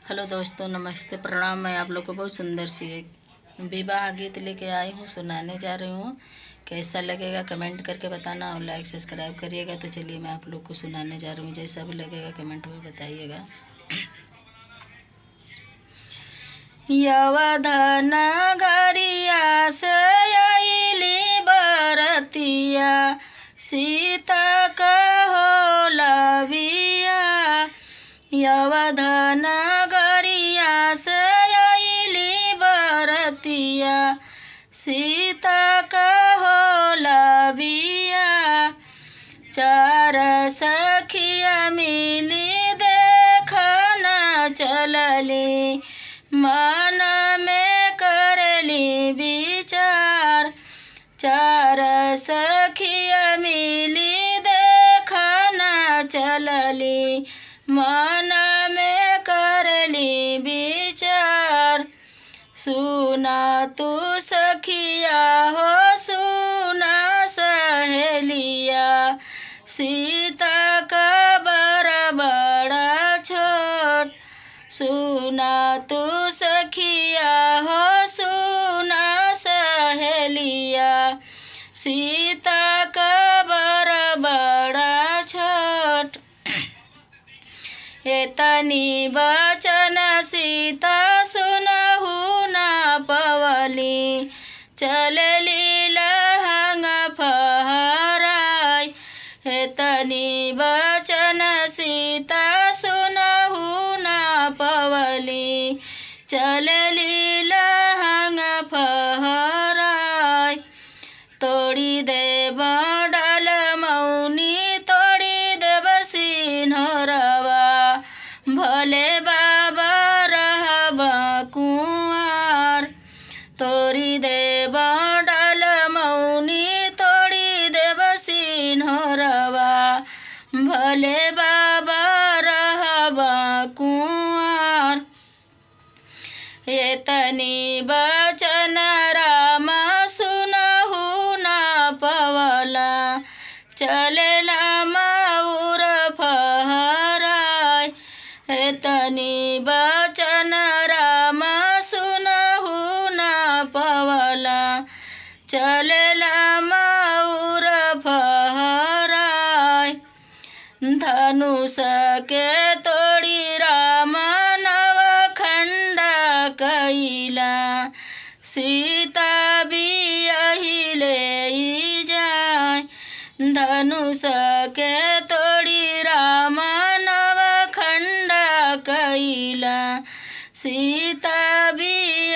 Hello दोस्तों, नमस्ते, प्रणाम। मैं आप लोग को बहुत सुंदर सी एक विवाह गीत लेके आई हूँ, सुनाने जा रही हूँ। कैसा लगेगा कमेंट करके बताना और लाइक सब्सक्राइब करिएगा। तो चलिए मैं आप लोग को सुनाने जा रही हूँ, जैसा भी लगेगा कमेंट में बताइएगा। यवधन गरिया से अइली बरतिया, सीता कहो लविया। यवधन गरिया से अइली बरतिया, सीता कहो लविया। चार सखिया मिली देखना चलली, मन में करली विचार। चार सखिया मिली देखना चलली, मन में करली विचार। सुना तू सखिया हो, सुना सहेलिया, सीता का बड़ा छोट। सुना तू सखिया हो, सुना सहेलिया, सीता का बड़ा छोट। एतनी वचन सीता सुनहु ना पवली, चलली लहंग फहराय। एतनी वचन सीता सुनहु ना पवली, चलली लहंग फहराय। तोड़ी देव डाल मौनी, तोड़ी देव सिन्हरवा, भले बाबा रहब कुंवर। तोड़ी देव डाल मौनी, तोड़ी देव सिन्हरवा, भले बाबा रहब कुंवर। एतनी वचन राम सुनहु ना पवला, चलेला मऊर फहराय। एतनी वचन राम सुनहु ना पवला, चलेला मऊर फहराय। धनुष के तोड़ी राम नवखंड कैला, सीता बियहिले जाय। धनुष के तोड़ी राम नवखंड कैला, सीता भी